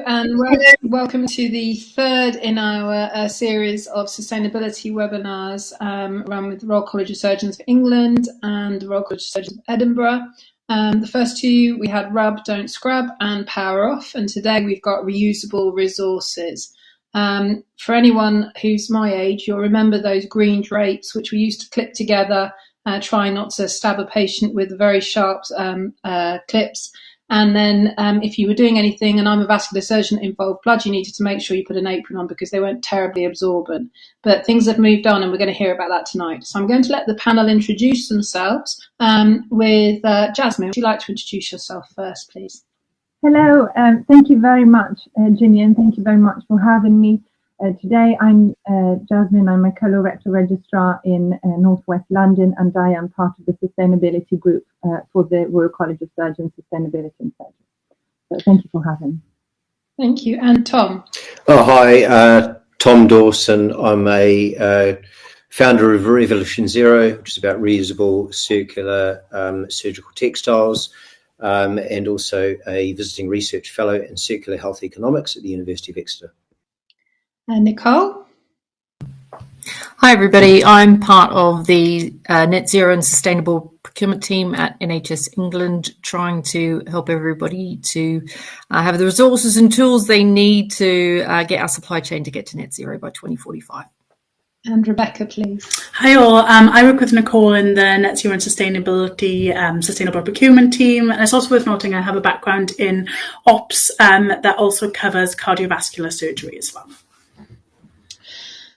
and welcome to the third in our series of sustainability webinars run with the Royal College of Surgeons of England and the Royal College of Surgeons of Edinburgh. The first two, we had Rub, Don't Scrub and Power Off, and today we've got reusable resources. For anyone who's my age, you'll remember those green drapes which we used to clip together, trying not to stab a patient with very sharp clips. And then if you were doing anything, and I'm a vascular surgeon that involved blood, you needed to make sure you put an apron on because they weren't terribly absorbent. But things have moved on, and we're going to hear about that tonight. So I'm going to let the panel introduce themselves with Jasmine. Would you like to introduce yourself first, please? Hello, thank you very much, Ginny, and thank you very much for having me. Today I'm Jasmine, I'm a colorectal registrar in Northwest London, and I am part of the sustainability group for the Royal College of Surgeons Sustainability and Surgery. So thank you for having me. Thank you. And Tom? Oh, hi, Tom Dawson. I'm a founder of Revolution Zero, which is about reusable circular surgical textiles, and also a visiting research fellow in circular health economics at the University of Exeter. And Nicole? Hi everybody, I'm part of the Net Zero and Sustainable Procurement team at NHS England, trying to help everybody to have the resources and tools they need to get our supply chain to get to net zero by 2045. And Rebecca, please. Hi all, I work with Nicole in the Net Zero and Sustainability Sustainable Procurement team, and it's also worth noting I have a background in ops that also covers cardiovascular surgery as well.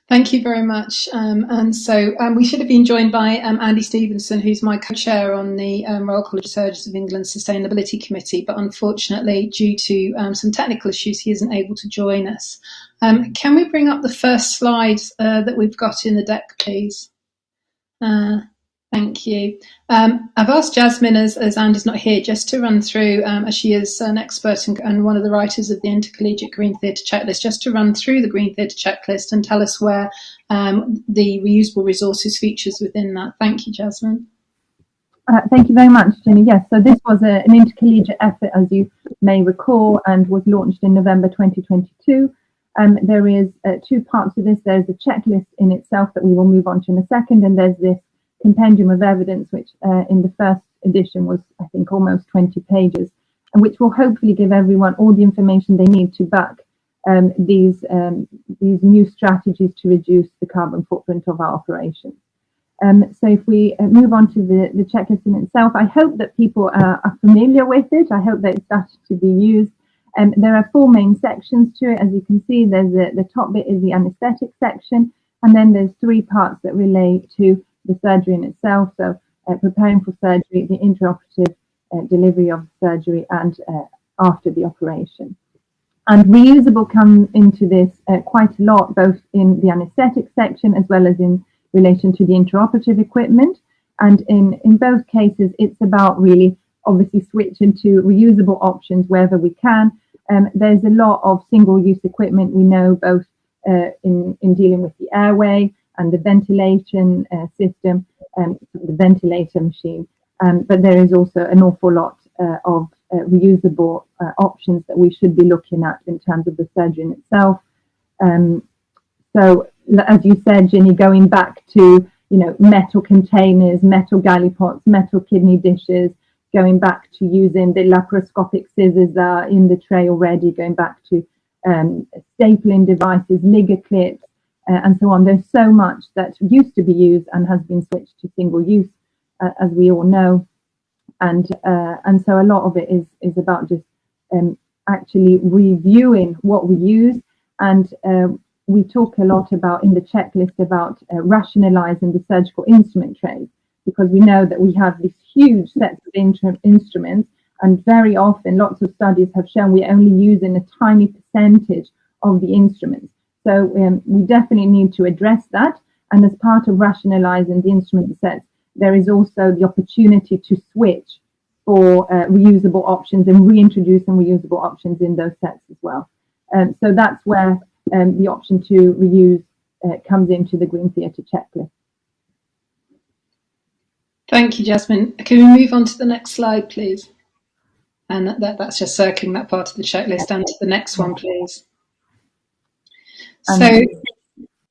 Thank you very much. And so we should have been joined by Andy Stevenson, who's my co-chair on the Royal College of Surgeons of England Sustainability Committee, but unfortunately, due to some technical issues, he isn't able to join us. Can we bring up the first slide that we've got in the deck, please? Thank you. I've asked Jasmine, as Andy's not here, just to run through, as she is an expert and one of the writers of the Intercollegiate Green Theatre Checklist, just to run through the Green Theatre Checklist and tell us where the reusable resources features within that. Thank you, Jasmine. Thank you very much, Jenny. Yes, so this was an intercollegiate effort, as you may recall, and was launched in November 2022. There is two parts to this. There's a checklist in itself that we will move on to in a second, and there's this compendium of evidence, which in the first edition was, I think, almost 20 pages, and which will hopefully give everyone all the information they need to back these new strategies to reduce the carbon footprint of our operations. So if we move on to the checklist in itself, I hope that people are familiar with it. I hope that it's started to be used. There are four main sections to it. As you can see, there's the top bit is the anaesthetic section, and then there's three parts that relate to the surgery in itself, so preparing for surgery, the intraoperative delivery of surgery, and after the operation. And reusable comes into this quite a lot, both in the anaesthetic section as well as in relation to the intraoperative equipment. And in both cases, it's about really obviously switching to reusable options wherever we can. There's a lot of single-use equipment we know, both in dealing with the airway and the ventilation system, the ventilator machine. But there is also an awful lot of reusable options that we should be looking at in terms of the surgery in itself. So, as you said, Ginny, going back to metal containers, metal gallipots, metal kidney dishes, going back to using the laparoscopic scissors that are in the tray already, going back to stapling devices, ligger clips, and so on. There's so much that used to be used and has been switched to single use, as we all know, and so a lot of it is about just actually reviewing what we use, and we talk a lot about in the checklist about rationalizing the surgical instrument trays, because we know that we have these huge sets of instruments, and very often lots of studies have shown we're only using a tiny percentage of the instruments. So we definitely need to address that. And as part of rationalizing the instrument sets, there is also the opportunity to switch for reusable options and reintroducing reusable options in those sets as well. So that's where the option to reuse comes into the Green Theatre Checklist. Thank you, Jasmine. Can we move on to the next slide, please? And that's just circling that part of the checklist. And to the next one, please. So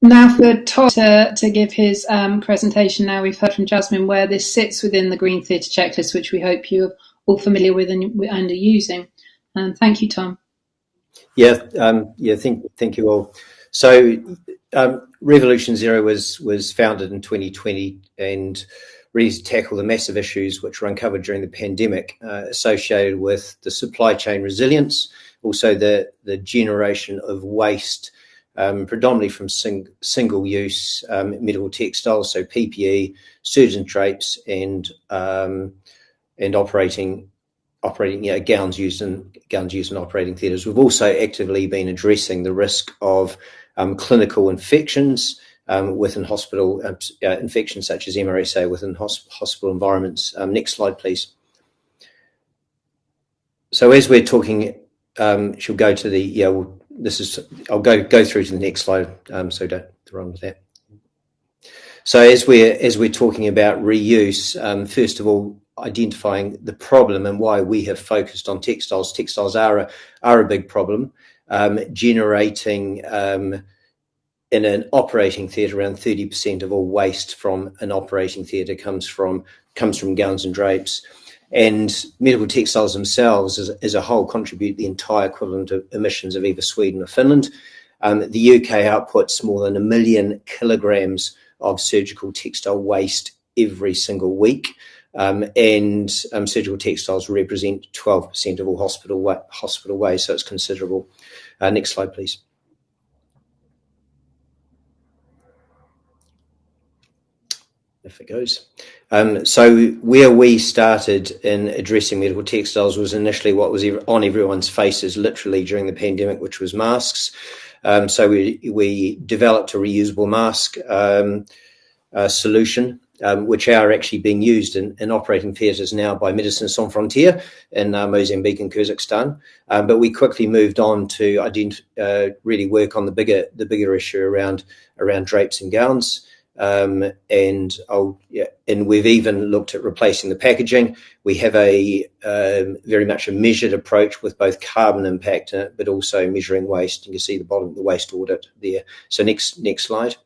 now for Todd to give his presentation. Now we've heard from Jasmine where this sits within the Green Theatre checklist, which we hope you're all familiar with and are using. Thank you, Tom. Yeah, thank you all. So Revolution Zero was founded in 2020 and really to tackle the massive issues which were uncovered during the pandemic associated with the supply chain resilience, also the generation of waste, predominantly from single-use medical textiles, so PPE, surgeon drapes, and operating gowns used in operating theatres. We've also actively been addressing the risk of clinical infections within hospital, infections such as MRSA within hospital environments. Next slide, please. So as we're talking, she'll go to the I'll go through to the next slide. So don't run with that. So as we're talking about reuse, first of all, identifying the problem and why we have focused on textiles. Textiles are a big problem, generating in an operating theatre around 30% of all waste from an operating theatre comes from gowns and drapes. And medical textiles themselves as a whole contribute the entire equivalent of emissions of either Sweden or Finland. The UK outputs more than 1 million kilograms of surgical textile waste every single week. And surgical textiles represent 12% of all hospital waste, so it's considerable. Next slide, please. If it goes. So where we started in addressing medical textiles was initially what was on everyone's faces literally during the pandemic, which was masks. So we developed a reusable mask solution, which are actually being used in operating theatres now by Médecins Sans Frontières in Mozambique and Kazakhstan. But we quickly moved on to really work on the bigger issue around drapes and gowns. And we've even looked at replacing the packaging. We have a very much a measured approach with both carbon impact, but also measuring waste. You can see the bottom of the waste audit there. So next slide.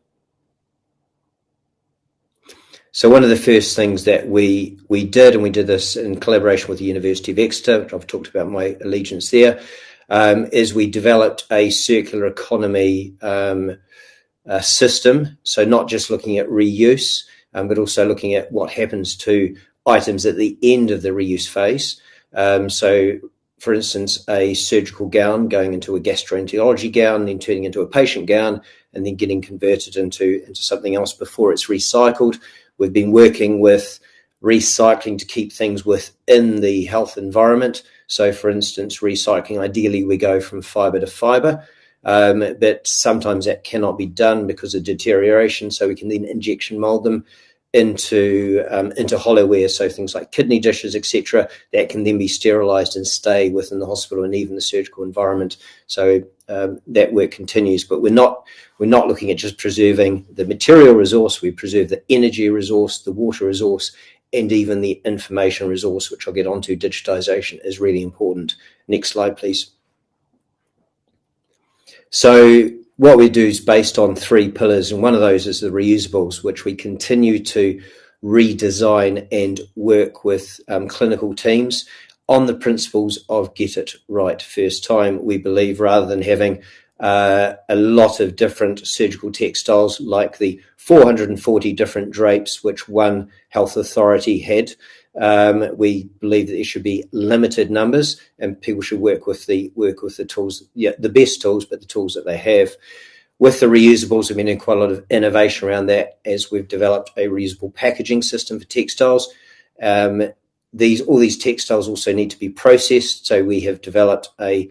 So one of the first things that we did, and we did this in collaboration with the University of Exeter, which I've talked about my allegiance there, is we developed a circular economy system. So not just looking at reuse, but also looking at what happens to items at the end of the reuse phase. So, for instance, a surgical gown going into a gastroenterology gown, then turning into a patient gown, and then getting converted into something else before it's recycled. We've been working with recycling to keep things within the health environment. So, for instance, recycling, ideally we go from fibre to fibre. But sometimes that cannot be done because of deterioration. So we can then injection mold them into hollowware. So things like kidney dishes, etc., that can then be sterilised and stay within the hospital and even the surgical environment. So that work continues. But we're not looking at just preserving the material resource. We preserve the energy resource, the water resource, and even the information resource, which I'll get onto. Digitisation is really important. Next slide, please. So what we do is based on 3 pillars, and one of those is the reusables, which we continue to redesign and work with clinical teams on the principles of get it right first time. We believe rather than having a lot of different surgical textiles like the 440 different drapes which one health authority had, we believe that there should be limited numbers, and people should work with the tools, the best tools, but the tools that they have. With the reusables, we've been doing quite a lot of innovation around that as we've developed a reusable packaging system for textiles. All these textiles also need to be processed, so we have developed a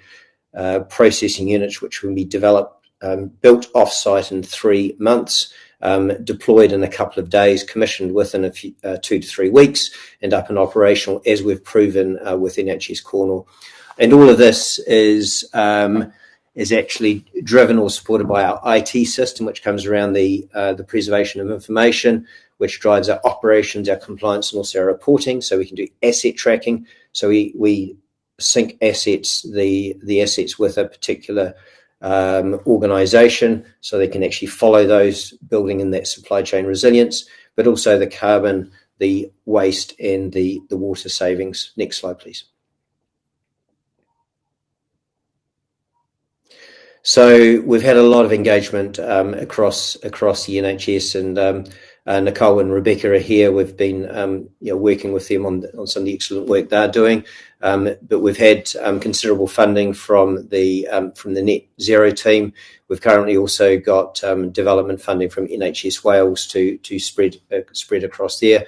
processing unit which will be built off-site in 3 months. Deployed in a couple of days, commissioned within 2 to 3 weeks, and up and operational as we've proven with NHS Cornwall. And all of this is actually driven or supported by our IT system, which comes around the preservation of information, which drives our operations, our compliance, and also our reporting. So we can do asset tracking. So we sync assets, the assets with a particular organisation, so they can actually follow those, building in that supply chain resilience, but also the carbon, the waste, and the water savings. Next slide, please. So we've had a lot of engagement across the NHS, and Nicole and Rebecca are here. We've been working with them on some of the excellent work they're doing, but we've had considerable funding from the Net Zero team. We've currently also got development funding from NHS Wales to spread across there.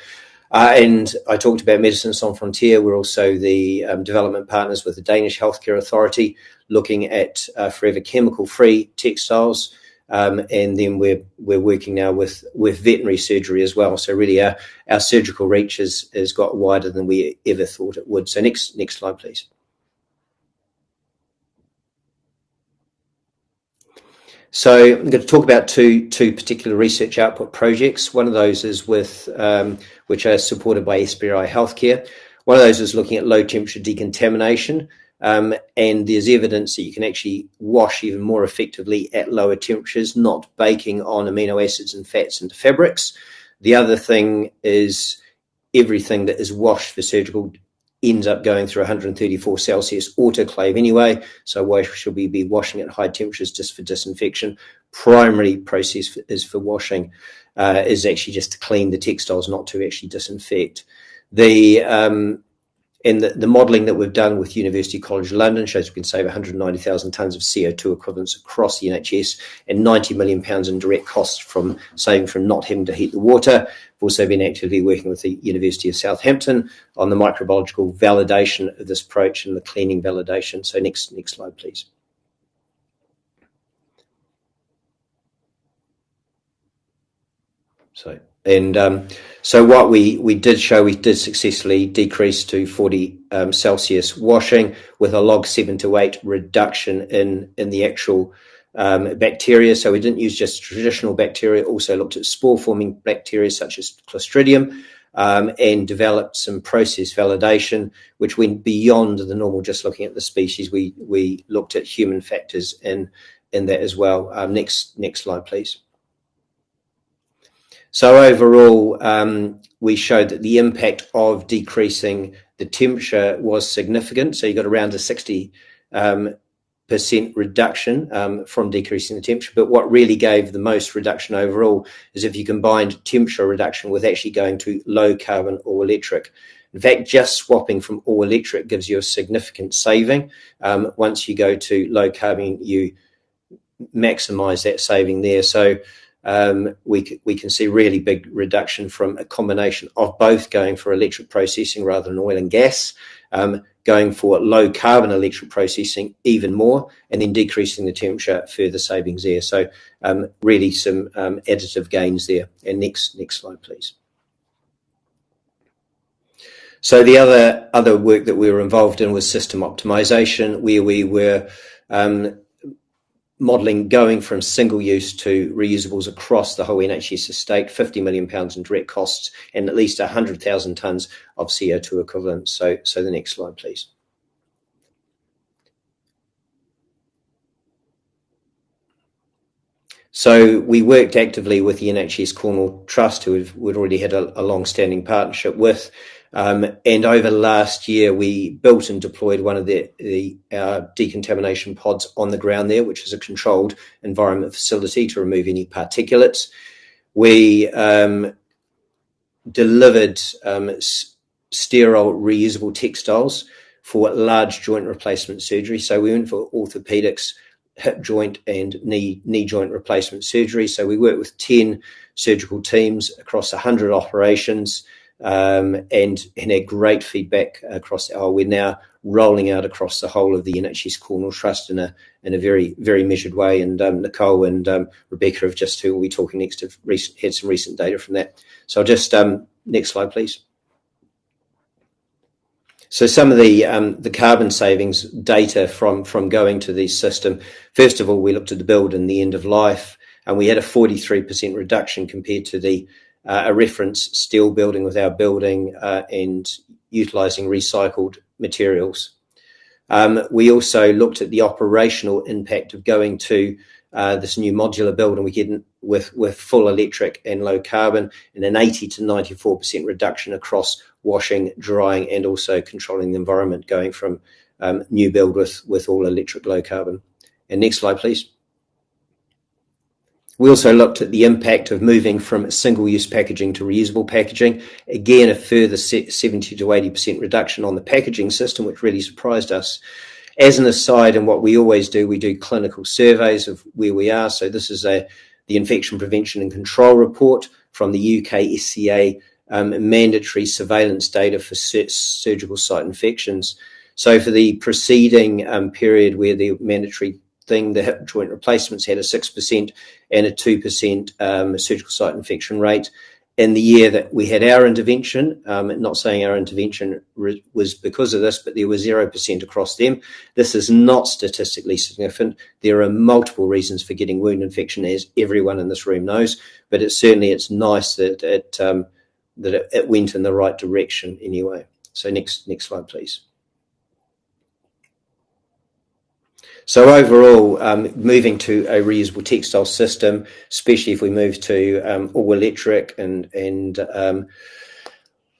And I talked about Medicines Sans Frontières. We're also the development partners with the Danish Healthcare Authority, looking at forever chemical-free textiles. And then we're working now with veterinary surgery as well. So really our surgical reach has got wider than we ever thought it would. So next slide, please. So I'm going to talk about two particular research output projects. One of those is with which are supported by SBRI Healthcare. One of those is looking at low temperature decontamination, and there's evidence that you can actually wash even more effectively at lower temperatures, not baking on amino acids and fats into fabrics. The other thing is everything that is washed for surgical ends up going through 134 Celsius autoclave anyway, so why should we be washing at high temperatures just for disinfection? Primary process is for washing is actually just to clean the textiles, not to actually disinfect. The modelling that we've done with University College London shows we can save 190,000 tonnes of CO2 equivalents across the NHS and £90 million in direct costs from saving from not having to heat the water. We've also been actively working with the University of Southampton on the microbiological validation of this approach and the cleaning validation. So next slide, please. So what we did show, we did successfully decrease to 40 Celsius washing with a log 7 to 8 reduction in the actual bacteria. So we didn't use just traditional bacteria, also looked at spore-forming bacteria such as Clostridium, and developed some process validation, which went beyond the normal just looking at the species. We looked at human factors in that as well. Next slide, please. So overall, we showed that the impact of decreasing the temperature was significant. So you got around a 60% reduction from decreasing the temperature. But what really gave the most reduction overall is if you combined temperature reduction with actually going to low carbon all electric. In fact, just swapping from all electric gives you a significant saving. Once you go to low carbon, you maximize that saving there. So we can see really big reduction from a combination of both going for electric processing rather than oil and gas, going for low carbon electric processing even more, and then decreasing the temperature, further savings there. So really some additive gains there. And next slide, please. So the other work that we were involved in was system optimization, where we were modelling going from single use to reusables across the whole NHS estate, £50 million in direct costs and at least 100,000 tonnes of CO2 equivalent. So the next slide, please. So we worked actively with the NHS Cornwall Trust, who we'd already had a long-standing partnership with. And over the last year, we built and deployed one of our decontamination pods on the ground there, which is a controlled environment facility to remove any particulates. We delivered sterile reusable textiles for large joint replacement surgery. So we went for orthopedics, hip joint and knee joint replacement surgery. So we worked with 10 surgical teams across 100 operations. And had great feedback across. We're now rolling out across the whole of the NHS Cornwall Trust in a very, very measured way. And Nicole and Rebecca have just, who will be talking next, have had some recent data from that. So I'll just next slide, please. So some of the carbon savings data from going to this system. First of all, we looked at the build and the end of life, and we had a 43% reduction compared to a reference steel building with our building and utilising recycled materials. We also looked at the operational impact of going to this new modular build, and we get with full electric and low carbon, and an 80 to 94% reduction across washing, drying, and also controlling the environment, going from new build with all electric, low carbon. And next slide, please. We also looked at the impact of moving from single-use packaging to reusable packaging. Again, a further 70 to 80% reduction on the packaging system, which really surprised us. As an aside, and what we always do, we do clinical surveys of where we are. So this is the Infection Prevention and Control Report from the UK SCA, mandatory surveillance data for surgical site infections. So for the preceding period where the mandatory thing, the hip joint replacements had a 6% and a 2% surgical site infection rate. In the year that we had our intervention, not saying our intervention was because of this, but there was 0% across them. This is not statistically significant. There are multiple reasons for getting wound infection, as everyone in this room knows, but it's nice that it went in the right direction anyway. So next slide, please. So overall, moving to a reusable textile system, especially if we move to all electric and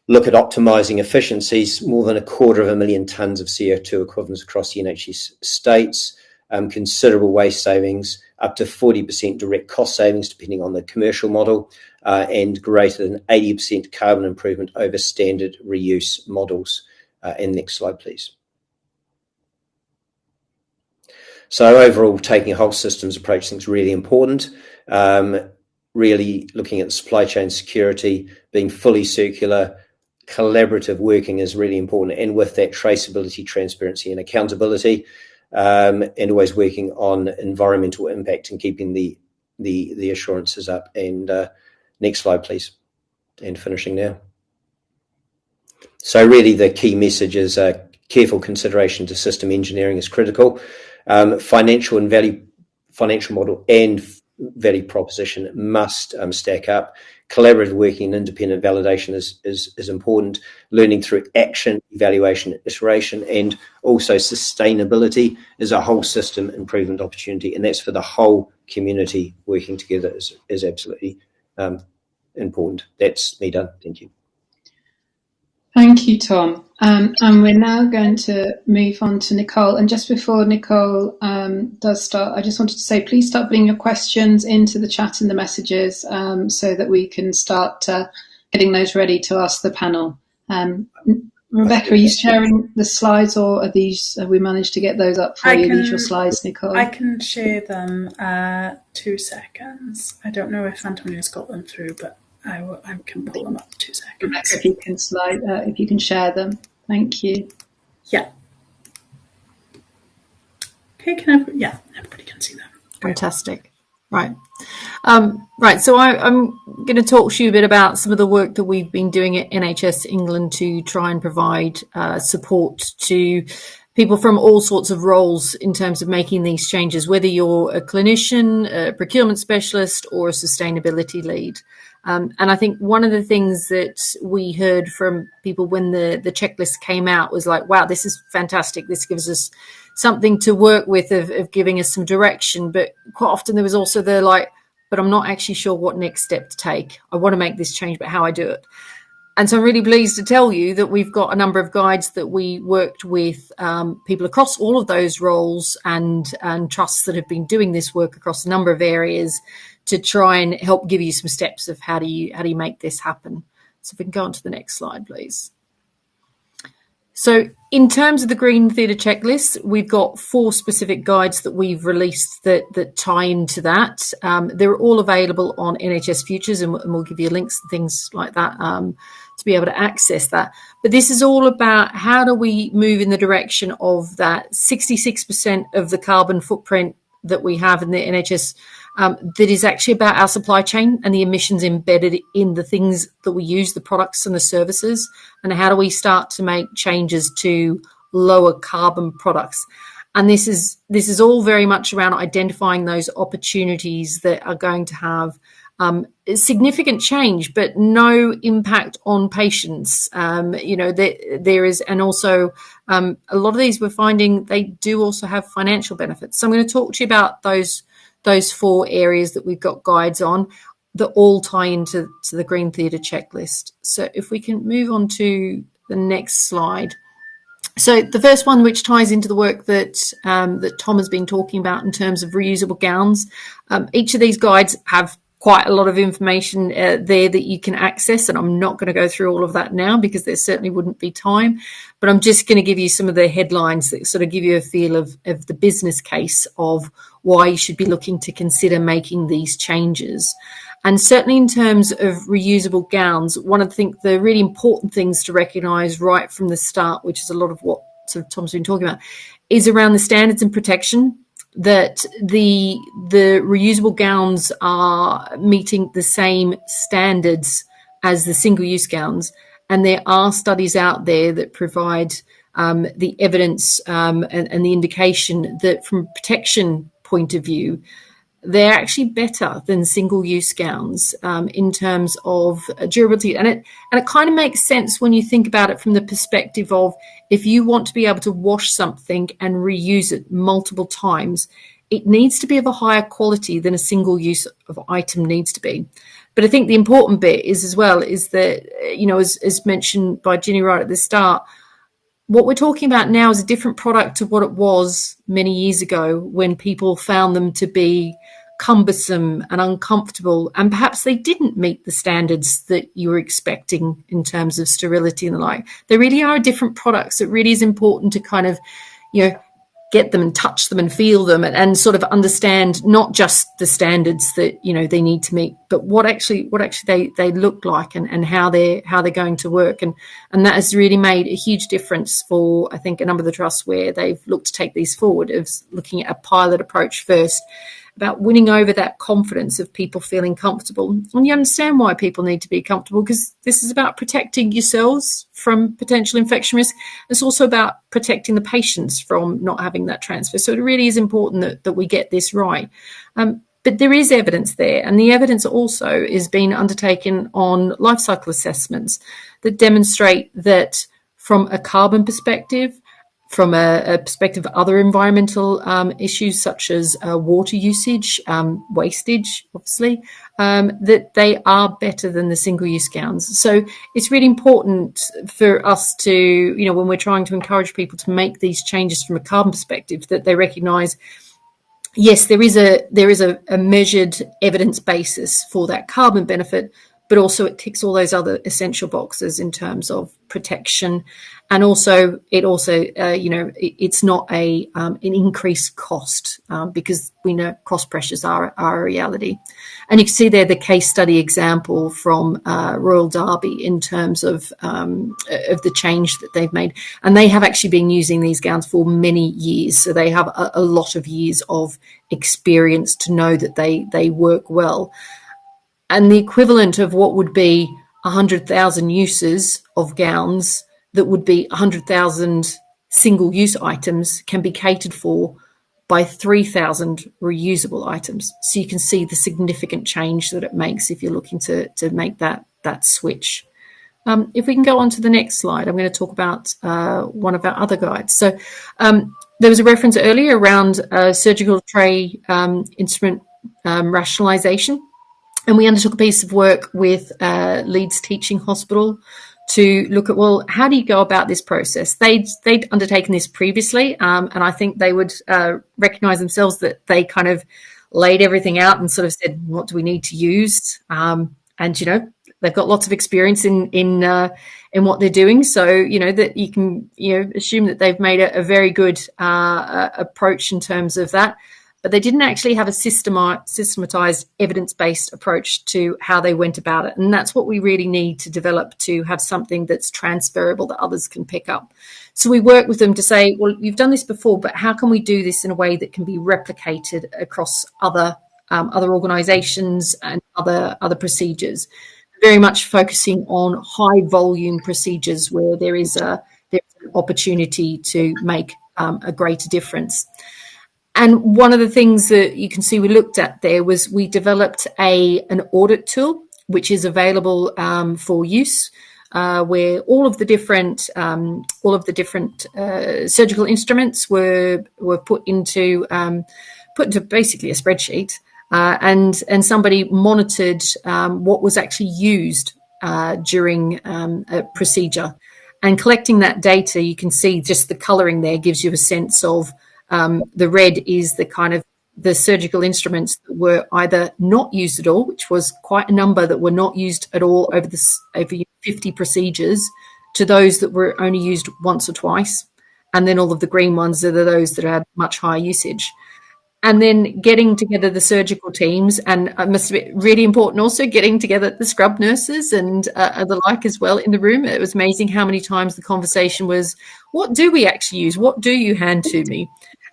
look at optimising efficiencies, more than 250,000 tonnes of CO2 equivalents across the NHS states, considerable waste savings, up to 40% direct cost savings depending on the commercial model, and greater than 80% carbon improvement over standard reuse models. And next slide, please. So overall, taking a whole systems approach I think is really important. Really looking at the supply chain security, being fully circular, collaborative working is really important, and with that traceability, transparency, and accountability, and always working on environmental impact and keeping the assurances up. And next slide, please. And finishing now. So really, the key message is careful consideration to system engineering is critical. Financial model and value proposition must stack up. Collaborative working and independent validation is important. Learning through action, evaluation, iteration, and also sustainability is a whole system improvement opportunity, and that's for the whole community working together is absolutely important. That's me done. Thank you. Thank you, Tom. And we're now going to move on to Nicole. And just before Nicole does start, I just wanted to say, please start putting your questions into the chat and the messages so that we can start getting those ready to ask the panel. Rebecca, are you sharing the slides, or have we managed to get those up for you? These your slides, Nicole? I can share them. 2 seconds. I don't know if Antonia's got them through, but I can pull them up. 2 seconds. Rebecca, if you can share them, thank you. Yeah. Okay. Everybody can see them. Fantastic. Right. Right. So I'm going to talk to you a bit about some of the work that we've been doing at NHS England to try and provide support to people from all sorts of roles in terms of making these changes, whether you're a clinician, a procurement specialist, or a sustainability lead. And I think one of the things that we heard from people when the checklist came out was like, wow, this is fantastic. This gives us something to work with of giving us some direction. But quite often there was also but I'm not actually sure what next step to take. I want to make this change, but how I do it. And so I'm really pleased to tell you that we've got a number of guides that we worked with people across all of those roles and trusts that have been doing this work across a number of areas to try and help give you some steps of how do you make this happen. So if we can go on to the next slide, please. So in terms of the Green Theatre checklist, we've got 4 specific guides that we've released that tie into that. They're all available on NHS Futures, and we'll give you links and things like that to be able to access that. But this is all about how do we move in the direction of that 66% of the carbon footprint that we have in the NHS that is actually about our supply chain and the emissions embedded in the things that we use, the products and the services, and how do we start to make changes to lower carbon products. And this is all very much around identifying those opportunities that are going to have significant change, but no impact on patients. There is, and also a lot of these we're finding they do also have financial benefits. So I'm going to talk to you about those 4 areas that we've got guides on that all tie into the Green Theatre checklist. So if we can move on to the next slide. So the first one, which ties into the work that Tom has been talking about in terms of reusable gowns. Each of these guides have quite a lot of information there that you can access, and I'm not going to go through all of that now because there certainly wouldn't be time, but I'm just going to give you some of the headlines that sort of give you a feel of the business case of why you should be looking to consider making these changes. And certainly in terms of reusable gowns, one of the really important things to recognise right from the start, which is a lot of what sort of Tom's been talking about, is around the standards and protection, that the reusable gowns are meeting the same standards as the single-use gowns. And there are studies out there that provide the evidence and the indication that from a protection point of view, they're actually better than single-use gowns in terms of durability. And it kind of makes sense when you think about it from the perspective of if you want to be able to wash something and reuse it multiple times, it needs to be of a higher quality than a single-use of item needs to be. But I think the important bit is as well is that, as mentioned by Ginny right at the start, what we're talking about now is a different product to what it was many years ago when people found them to be cumbersome and uncomfortable, and perhaps they didn't meet the standards that you were expecting in terms of sterility and the like. They really are different products. It really is important to kind of, get them and touch them and feel them and sort of understand not just the standards that they need to meet, but what actually they look like and how they're going to work, and that has really made a huge difference for, I think, a number of the trusts where they've looked to take these forward, of looking at a pilot approach first, about winning over that confidence of people feeling comfortable. And you understand why people need to be comfortable, because this is about protecting yourselves from potential infection risk. It's also about protecting the patients from not having that transfer. So it really is important that we get this right. But there is evidence there, and the evidence also is being undertaken on life cycle assessments that demonstrate that from a carbon perspective, from a perspective of other environmental issues such as water usage, wastage, obviously, that they are better than the single-use gowns. So it's really important for us to, when we're trying to encourage people to make these changes from a carbon perspective, that they recognise, yes, there is a measured evidence basis for that carbon benefit, but also it ticks all those other essential boxes in terms of protection, and also it's not an increased cost because we know cost pressures are a reality. And you can see there the case study example from Royal Derby in terms of the change that they've made, and they have actually been using these gowns for many years, so they have a lot of years of experience to know that they work well. And the equivalent of what would be 100,000 uses of gowns that would be 100,000 single-use items can be catered for by 3,000 reusable items. So you can see the significant change that it makes if you're looking to make that switch. If we can go on to the next slide, I'm going to talk about one of our other guides. So there was a reference earlier around surgical tray instrument rationalisation. And we undertook a piece of work with Leeds Teaching Hospital to look at, well, how do you go about this process? They'd undertaken this previously, and I think they would recognise themselves that they kind of laid everything out and sort of said, what do we need to use? And, they've got lots of experience in what they're doing. So, that you can, assume that they've made a very good approach in terms of that. But they didn't actually have a systematized evidence-based approach to how they went about it. And that's what we really need to develop, to have something that's transferable that others can pick up. So we work with them to say, well, you've done this before, but how can we do this in a way that can be replicated across other organisations and other procedures? Very much focusing on high volume procedures where there's an opportunity to make a greater difference. And one of the things that you can see we looked at there was we developed an audit tool, which is available for use, where all of the different surgical instruments were put into basically a spreadsheet, and somebody monitored what was actually used during a procedure. And collecting that data, you can see just the colouring there gives you a sense of the red is the kind of the surgical instruments that were either not used at all, which was quite a number that were not used at all over 50 procedures, to those that were only used once or twice. And then all of the green ones are those that had much higher usage. And then getting together the surgical teams, and it must have been really important also getting together the scrub nurses and the like as well in the room. It was amazing how many times the conversation was, what do we actually use? What do you hand to me?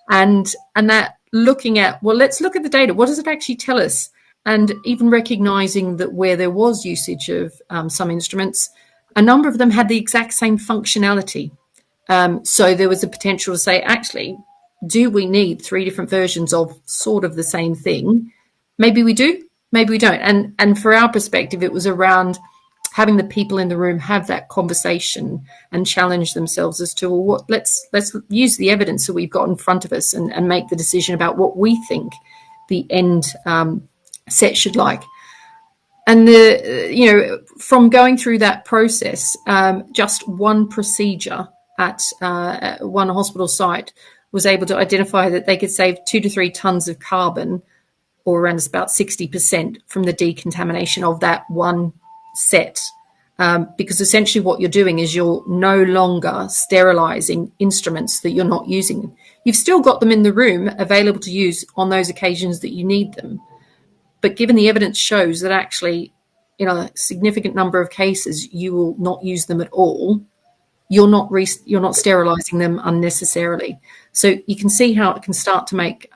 And that looking at, well, let's look at the data. What does it actually tell us? And even recognizing that where there was usage of some instruments, a number of them had the exact same functionality. So there was a potential to say, actually, do we need 3 different versions of sort of the same thing? Maybe we do, maybe we don't. And for our perspective, it was around having the people in the room have that conversation and challenge themselves as to, well, let's use the evidence that we've got in front of us and make the decision about what we think the end set should like. And from going through that process, just one procedure at one hospital site was able to identify that they could save 2 to 3 tons of carbon, or around about 60%, from the decontamination of that one set. Because essentially what you're doing is you're no longer sterilizing instruments that you're not using. You've still got them in the room available to use on those occasions that you need them. But given the evidence shows that actually in a significant number of cases you will not use them at all, you're not sterilizing them unnecessarily. So you can see how it can start to make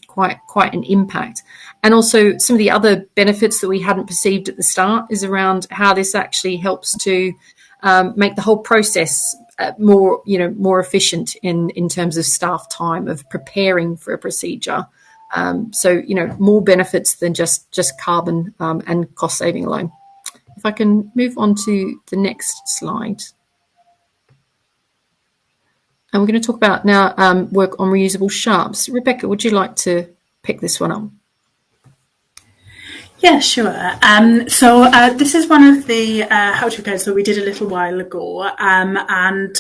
quite an impact. And also some of the other benefits that we hadn't perceived at the start is around how this actually helps to make the whole process more efficient in terms of staff time of preparing for a procedure. So more benefits than just carbon and cost saving alone. If I can move on to the next slide. And we're going to talk about now work on reusable sharps. Rebecca, would you like to pick this one up? Yeah, sure. So this is one of the how-to guides that we did a little while ago, and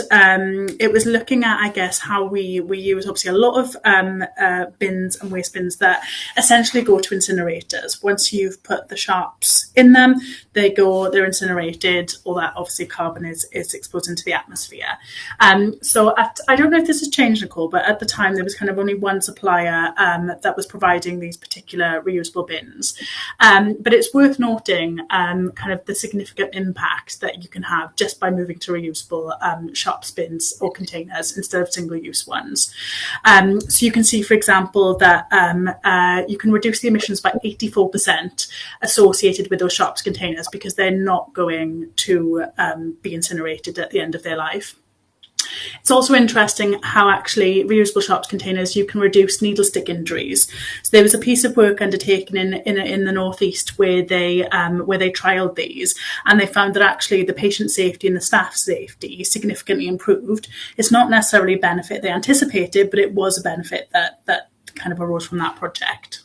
it was looking at, I guess, how we use obviously a lot of bins and waste bins that essentially go to incinerators. Once you've put the sharps in them, they're incinerated. All that obviously carbon is exposed into the atmosphere. So I don't know if this has changed, Nicole, but at the time there was kind of only one supplier that was providing these particular reusable bins. But it's worth noting kind of the significant impact that you can have just by moving to reusable sharps bins or containers instead of single-use ones. So you can see, for example, that you can reduce the emissions by 84% associated with those sharps containers because they're not going to be incinerated at the end of their life. It's also interesting how actually reusable sharps containers, you can reduce needle stick injuries. So there was a piece of work undertaken in the northeast where they trialled these, and they found that actually the patient safety and the staff safety significantly improved. It's not necessarily a benefit they anticipated, but it was a benefit that kind of arose from that project.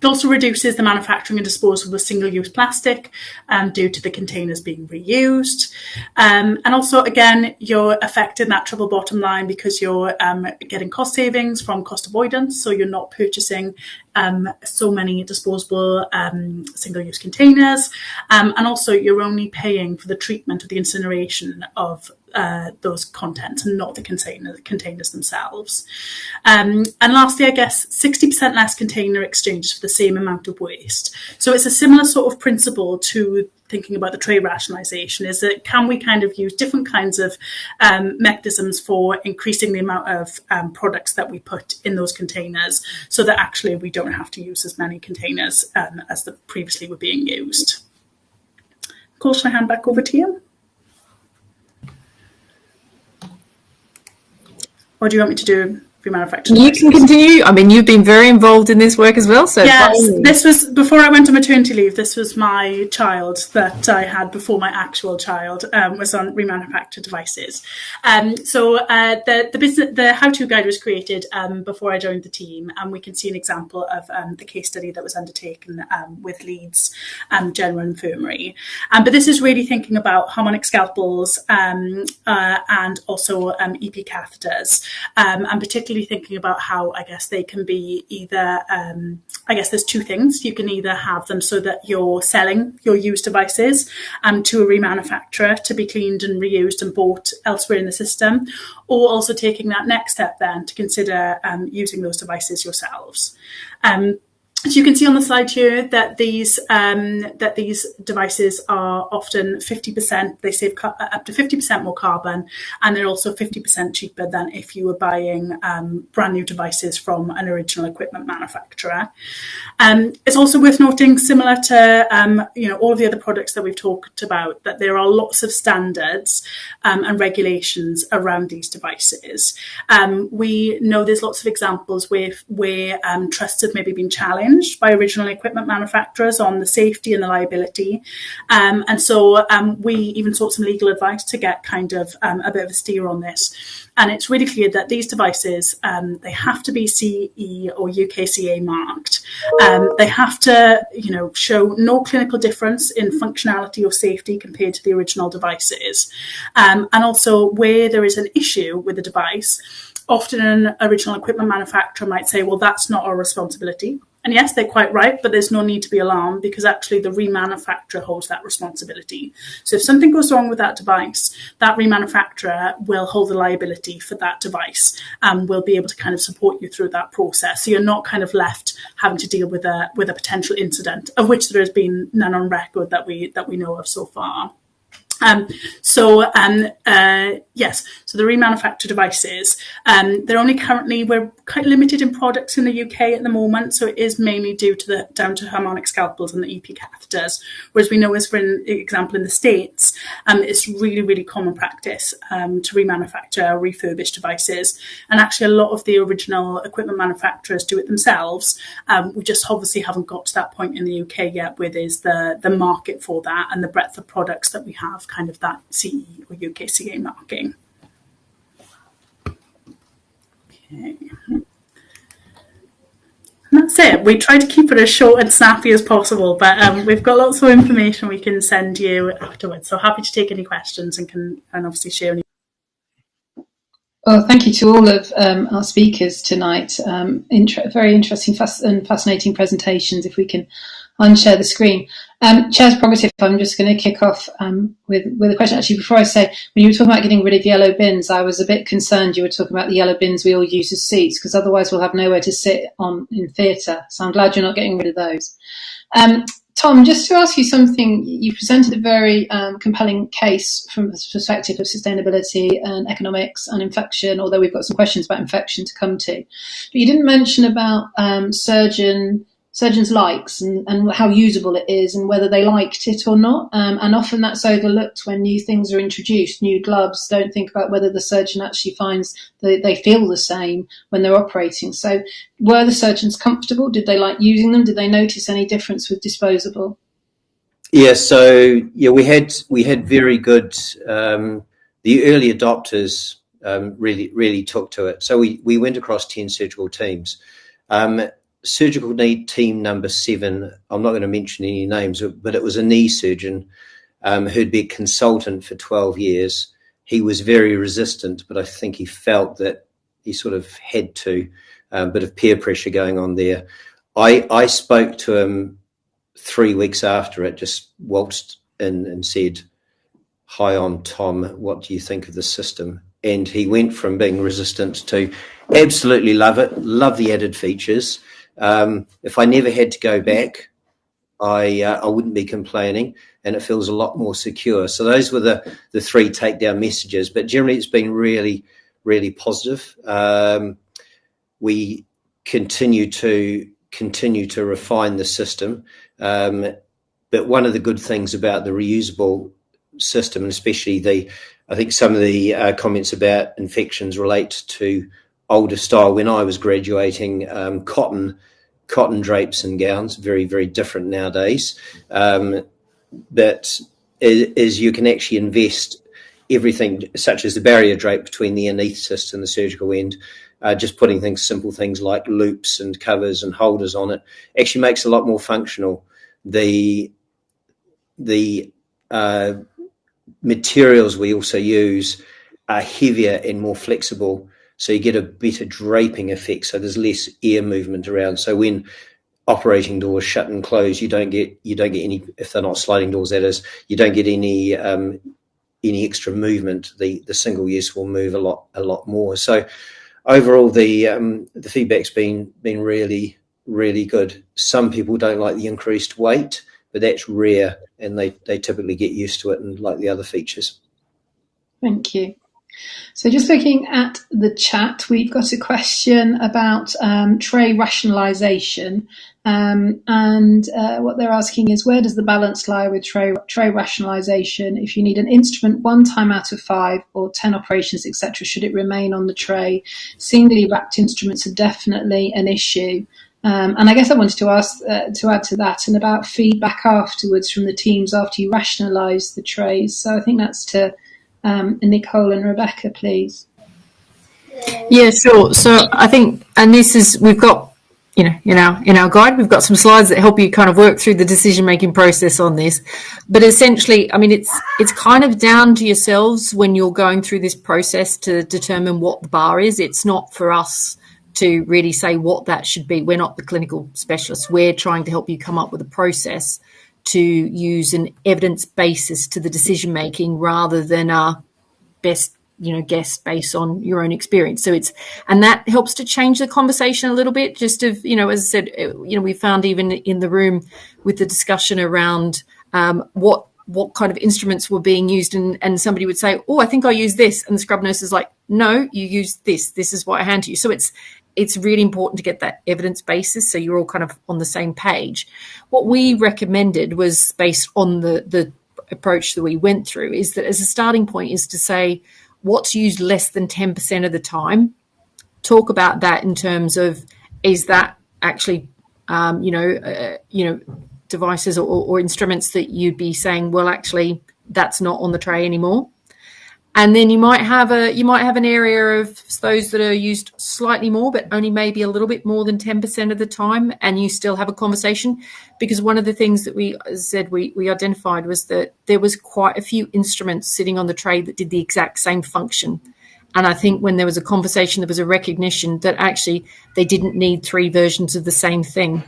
It also reduces the manufacturing and disposal of single-use plastic due to the containers being reused. And also, again, you're affecting that triple bottom line because you're getting cost savings from cost avoidance. So you're not purchasing so many disposable single-use containers. And also, you're only paying for the treatment or the incineration of those contents and not the containers themselves. And lastly, I guess 60% less container exchanges for the same amount of waste. So it's a similar sort of principle to thinking about the tray rationalisation, is that can we kind of use different kinds of mechanisms for increasing the amount of products that we put in those containers so that actually we don't have to use as many containers as previously were being used. Nicole, shall I hand back over to you? Or do you want me to do remanufactured You devices. can continue. I mean, you've been very involved in this work as well. So yes, this was before I went on maternity leave. This was my child that I had before my actual child was on remanufactured devices. So the how-to guide was created before I joined the team, and we can see an example of the case study that was undertaken with Leeds General Infirmary. But this is really thinking about harmonic scalpels and also EP catheters, and particularly thinking about how, I guess, they can be either, I guess there's two things. You can either have them so that you're selling your used devices to a remanufacturer to be cleaned and reused and bought elsewhere in the system, or also taking that next step then to consider using those devices yourselves. So you can see on the slide here that these devices are often 50%. They save up to 50% more carbon, and they're also 50% cheaper than if you were buying brand new devices from an original equipment manufacturer. It's also worth noting, similar to all of the other products that we've talked about, that there are lots of standards and regulations around these devices. We know there's lots of examples where trusts have maybe been challenged by original equipment manufacturers on the safety and the liability. And so we even sought some legal advice to get kind of a bit of a steer on this. And it's really clear that these devices, they have to be CE or UKCA marked. They have to, show no clinical difference in functionality or safety compared to the original devices. And also, where there is an issue with the device, often an original equipment manufacturer might say, well, that's not our responsibility. And yes, they're quite right, but there's no need to be alarmed because actually the remanufacturer holds that responsibility. So if something goes wrong with that device, that remanufacturer will hold the liability for that device and will be able to kind of support you through that process. So you're not kind of left having to deal with a potential incident, of which there has been none on record that we know of so far. Yes, so the remanufactured devices, they're only currently, we're quite limited in products in the UK at the moment, so it is mainly down to harmonic scalpels and the EP catheters, whereas we know, as for example in the States, it's really, really common practice to remanufacture or refurbish devices, and actually a lot of the original equipment manufacturers do it themselves. We just obviously haven't got to that point in the UK yet where there's the market for that and the breadth of products that we have kind of that CE or UKCA marking. Okay. And that's it. We try to keep it as short and snappy as possible, but we've got lots of information we can send you afterwards. So happy to take any questions and obviously share any. Well, thank you to all of our speakers tonight. Very interesting and fascinating presentations. If we can unshare the screen. Chair's prerogative, I'm just going to kick off with a question. Actually, before I say, when you were talking about getting rid of yellow bins, I was a bit concerned you were talking about the yellow bins we all use as seats, because otherwise we'll have nowhere to sit in theatre. So I'm glad you're not getting rid of those. Tom, just to ask you something, you presented a very compelling case from the perspective of sustainability and economics and infection, although we've got some questions about infection to come to. But you didn't mention about surgeons' likes and how usable it is and whether they liked it or not. And often that's overlooked when new things are introduced. New gloves, don't think about whether the surgeon actually finds that they feel the same when they're operating. So were the surgeons comfortable? Did they like using them? Did they notice any difference with disposable? Yeah, so we had very good, the early adopters really took to it. So we went across 10 surgical teams. Surgical team number 7, I'm not going to mention any names, but it was a knee surgeon who'd been a consultant for 12 years. He was very resistant, but I think he felt that he sort of had to, a bit of peer pressure going on there. I spoke to him 3 weeks after it, just waltzed in and said, "Hi, I'm Tom. What do you think of the system?" And he went from being resistant to absolutely love it, love the added features. If I never had to go back, I wouldn't be complaining, and it feels a lot more secure. So those were the 3 takedown messages, but generally it's been really, really positive. We continue to refine the system, but one of the good things about the reusable system, and especially I think some of the comments about infections relate to older style. When I was graduating, cotton drapes and gowns, very, very different nowadays. That is you can actually invest everything, such as the barrier drape between the anaesthetist and the surgical end. Just putting simple things like loops and covers and holders on it actually makes it a lot more functional. The materials we also use are heavier and more flexible, so you get a better draping effect. So there's less air movement around. So when operating doors shut and close, you don't get any, if they're not sliding doors, that is, you don't get any extra movement. The single use will move a lot more. So overall, the feedback's been really, really good. Some people don't like the increased weight, but that's rare, and they typically get used to it and like the other features. Thank you. So just looking at the chat, we've got a question about tray rationalisation, and what they're asking is, where does the balance lie with tray rationalisation? If you need an instrument 1 time out of 5 or 10 operations, etc., should it remain on the tray? Singly wrapped instruments are definitely an issue. And I guess I wanted to ask, to add to that, and about feedback afterwards from the teams after you rationalise the trays. So I think that's to Nicole and Rebecca, please. Yeah, sure. So I think, and this is, we've got, in our guide, we've got some slides that help you kind of work through the decision-making process on this. But essentially, I mean, it's kind of down to yourselves when you're going through this process to determine what the bar is. It's not for us to really say what that should be. We're not the clinical specialists. We're trying to help you come up with a process to use an evidence basis to the decision making rather than a best guess based on your own experience. So and that helps to change the conversation a little bit. Just as I said, we found even in the room with the discussion around what kind of instruments were being used, and somebody would say, oh, I think I use this, and the scrub nurse is like, no, you use this is what I hand to you. So it's really important to get that evidence basis so you're all kind of on the same page. What we recommended was, based on the approach that we went through, is that as a starting point is to say what's used less than 10% of the time. Talk about that in terms of, is that actually devices or instruments that you'd be saying, well, actually that's not on the tray anymore. And then you might have an area of those that are used slightly more, but only maybe a little bit more than 10% of the time, and you still have a conversation. Because one of the things that we identified was that there was quite a few instruments sitting on the tray that did the exact same function. And I think when there was a conversation, there was a recognition that actually they didn't need 3 versions of the same thing.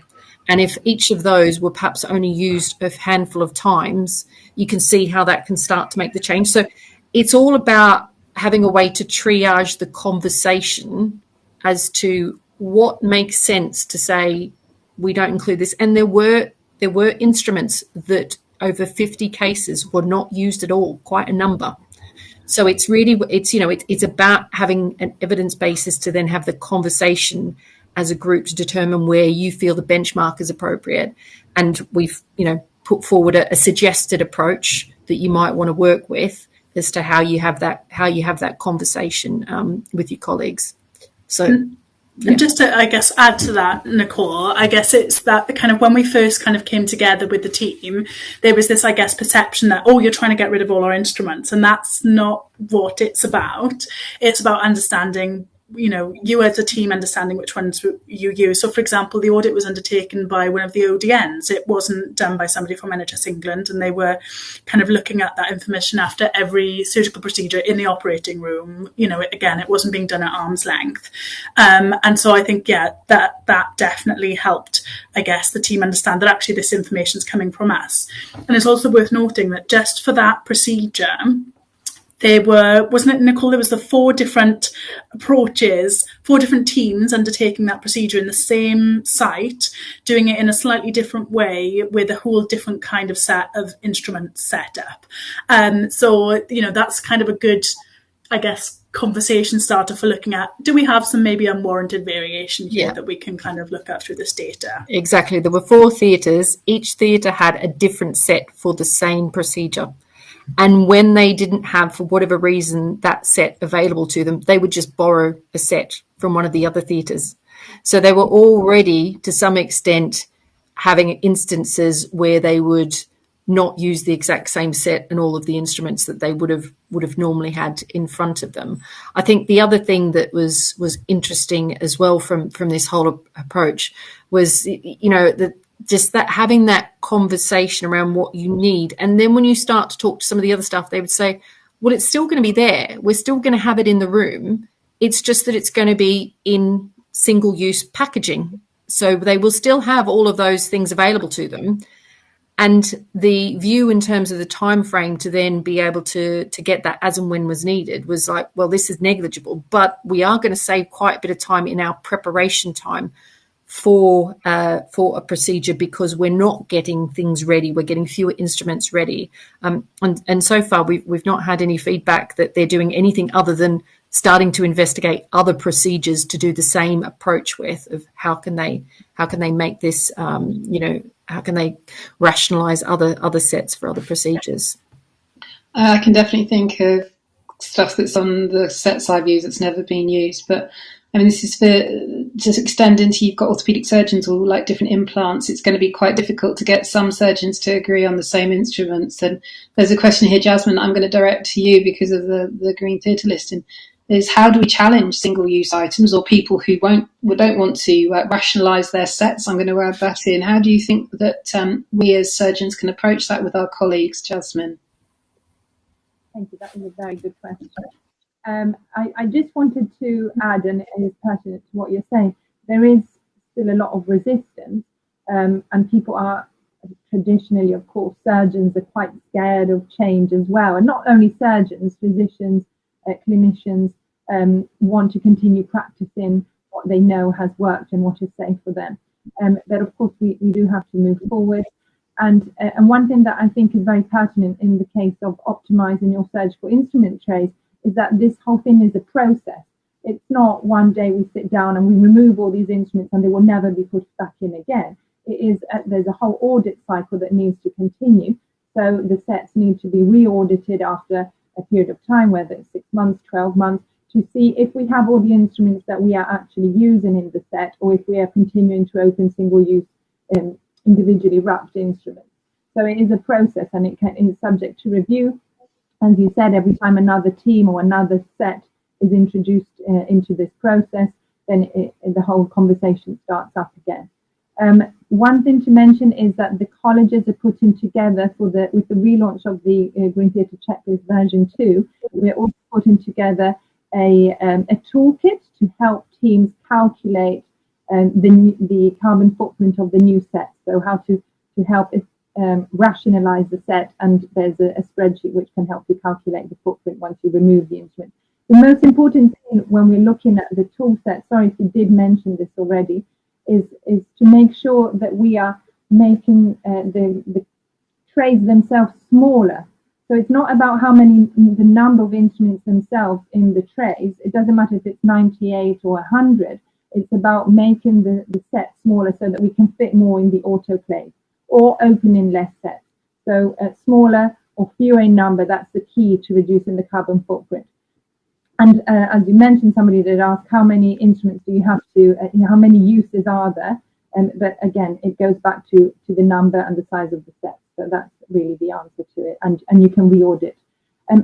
And if each of those were perhaps only used a handful of times, you can see how that can start to make the change. So it's all about having a way to triage the conversation as to what makes sense to say we don't include this. And there were instruments that over 50 cases were not used at all, quite a number. So it's about having an evidence basis to then have the conversation as a group to determine where you feel the benchmark is appropriate. And we've put forward a suggested approach that you might want to work with as to how you have that conversation with your colleagues. So, and just to, I guess, add to that, Nicole, I guess it's that kind of when we first kind of came together with the team, there was this, I guess, perception that, oh, you're trying to get rid of all our instruments, and that's not what it's about. It's about understanding, you as a team understanding which ones you use. So, for example, the audit was undertaken by one of the ODNs. It wasn't done by somebody from NHS England, and they were kind of looking at that information after every surgical procedure in the operating room. It wasn't being done at arm's length. And so I think, that definitely helped, I guess, the team understand that actually this information is coming from us. And it's also worth noting that just for that procedure, wasn't it, Nicole, there was the 4 different approaches, 4 different teams undertaking that procedure in the same site, doing it in a slightly different way with a whole different kind of set of instruments set up. So that's kind of a good, I guess, conversation starter for looking at, do we have some maybe unwarranted variation here that we can kind of look at through this data? Exactly. There were 4 theatres. Each theatre had a different set for the same procedure. And when they didn't have, for whatever reason, that set available to them, they would just borrow a set from one of the other theatres. So they were already, to some extent, having instances where they would not use the exact same set and all of the instruments that they would have normally had in front of them. I think the other thing that was interesting as well from this whole approach was, just that having that conversation around what you need. And then when you start to talk to some of the other stuff, they would say, well, it's still going to be there. We're still going to have it in the room. It's just that it's going to be in single-use packaging. So they will still have all of those things available to them. And the view in terms of the time frame to then be able to get that as and when was needed was like, well, this is negligible, but we are going to save quite a bit of time in our preparation time for a procedure, because we're not getting things ready. We're getting fewer instruments ready. And so far, we've not had any feedback that they're doing anything other than starting to investigate other procedures to do the same approach with, of how can they make this, how can they rationalize other sets for other procedures? I can definitely think of stuff that's on the sets I've used that's never been used, but I mean, this is for just extend into, you've got orthopedic surgeons all like different implants. It's going to be quite difficult to get some surgeons to agree on the same instruments. And there's a question here, Jasmine, I'm going to direct to you because of the Green Theatre listing, is how do we challenge single-use items or people who don't want to rationalise their sets? I'm going to add that in. How do you think that we as surgeons can approach that with our colleagues, Jasmine? Thank you. That was a very good question. I just wanted to add, and it is pertinent to what you're saying, there is still a lot of resistance, and people are traditionally, of course, surgeons are quite scared of change as well. And not only surgeons, physicians, clinicians want to continue practicing what they know has worked and what is safe for them. But of course, we do have to move forward. And one thing that I think is very pertinent in the case of optimizing your surgical instrument trays is that this whole thing is a process. It's not one day we sit down and we remove all these instruments and they will never be put back in again. It is there's a whole audit cycle that needs to continue. So the sets need to be re-audited after a period of time, whether it's 6 months, 12 months, to see if we have all the instruments that we are actually using in the set, or if we are continuing to open single-use individually wrapped instruments. So it is a process, and it is subject to review. As you said, every time another team or another set is introduced into this process, then the whole conversation starts up again. One thing to mention is that the colleges are putting together with the relaunch of the Green Theatre Checklist version 2, we're also putting together a toolkit to help teams calculate the carbon footprint of the new set. So how to help rationalize the set, and there's a spreadsheet which can help you calculate the footprint once you remove the instrument. The most important thing when we're looking at the tool set, sorry if you did mention this already, is to make sure that we are making the trays themselves smaller. So it's not about the number of instruments themselves in the trays. It doesn't matter if it's 98 or 100. It's about making the set smaller so that we can fit more in the autoclave, or opening less sets. So smaller or fewer in number, that's the key to reducing the carbon footprint. And as you mentioned, somebody did ask, how many instruments do you have to, how many uses are there? But again, it goes back to the number and the size of the set. So that's really the answer to it. And you can re-audit.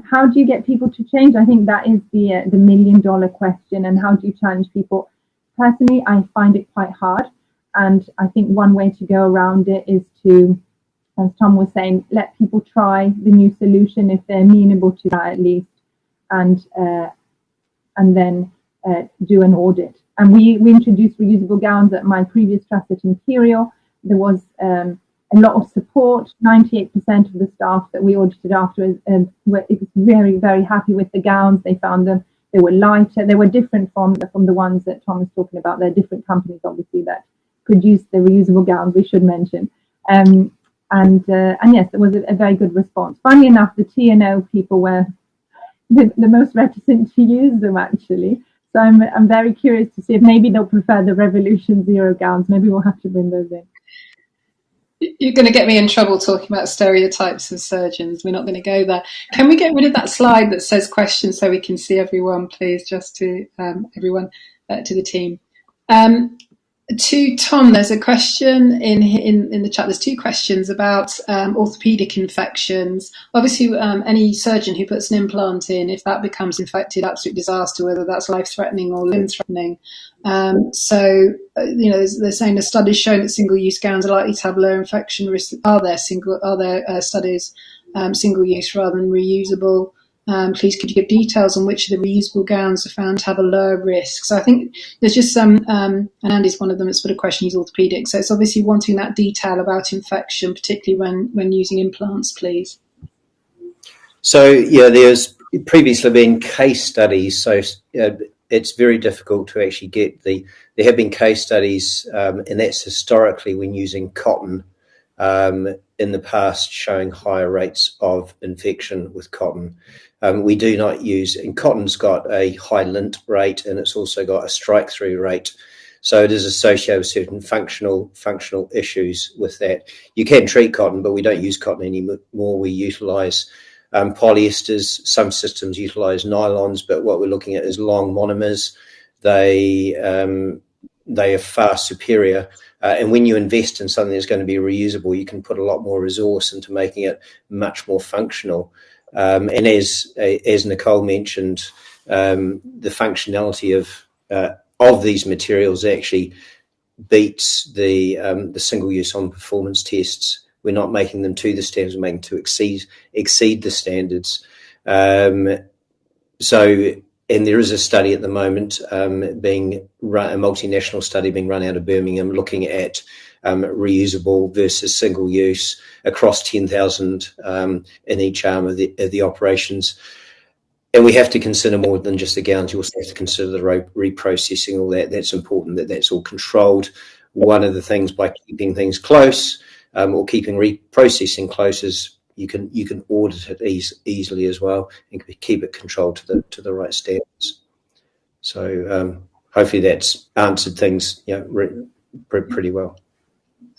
How do you get people to change? I think that is the $1 million question. And how do you challenge people? Personally, I find it quite hard. And I think one way to go around it is to, as Tom was saying, let people try the new solution if they're amenable to that at least, and then do an audit. And we introduced reusable gowns at my previous trust at Imperial. There was a lot of support. 98% of the staff that we audited after were very, very happy with the gowns. They found them, they were lighter. They were different from the ones that Tom was talking about. There are different companies, obviously, that produce the reusable gowns, we should mention. And yes, there was a very good response. Funnily enough, the T&O people were the most reticent to use them, actually. So I'm very curious to see if maybe they'll prefer the Revolution Zero gowns. Maybe we'll have to bring those in. You're going to get me in trouble talking about stereotypes of surgeons. We're not going to go there. Can we get rid of that slide that says questions so we can see everyone, please, just to everyone? to the team. To Tom, there's a question in the chat. There's two questions about orthopedic infections. Obviously, any surgeon who puts an implant in, if that becomes infected, absolute disaster, whether that's life-threatening or limb-threatening. They're saying a study's shown that single-use gowns are likely to have lower infection risk. Are there studies single-use rather than reusable? Please could you give details on which of the reusable gowns are found to have a lower risk? So I think there's just some, and Andy's one of them that's put a question, he's orthopedic. So it's obviously wanting that detail about infection, particularly when using implants, please. So, yeah, there's previously been case studies. So it's very difficult to actually get there have been case studies, and that's historically when using cotton in the past, showing higher rates of infection with cotton. We do not use, and cotton's got a high lint rate, and it's also got a strike-through rate. So it is associated with certain functional issues with that. You can treat cotton, but we don't use cotton anymore. We utilise polyesters. Some systems utilise nylons, but what we're looking at is long monomers. They are far superior. And when you invest in something that's going to be reusable, you can put a lot more resource into making it much more functional. And as Nicole mentioned, the functionality of these materials actually beats the single-use on performance tests. We're not making them to the standards; we're making them to exceed the standards. And there is a study at the moment being run, a multinational study being run out of Birmingham, looking at reusable versus single use across 10,000 in each arm of the operations. And we have to consider more than just the gowns. You also have to consider the reprocessing, all that. That's important, that's all controlled. One of the things by keeping things close or keeping reprocessing close is you can audit it easily as well and keep it controlled to the right standards. So hopefully that's answered things pretty well.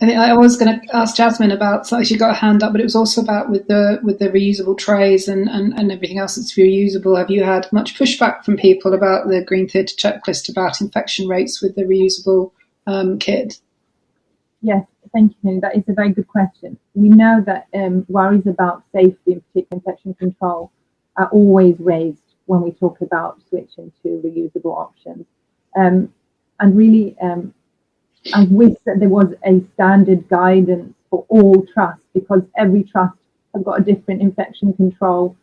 I think I was going to ask Jasmine about, so she got a hand up, but it was also about with the reusable trays and everything else that's reusable. Have you had much pushback from people about the Green Theatre checklist about infection rates with the reusable kit? Yes, thank you. That is a very good question. We know that worries about safety, in particular infection control, are always raised when we talk about switching to reusable options. And really, I wish that there was a standard guidance for all trusts, because every trust has got a different infection control,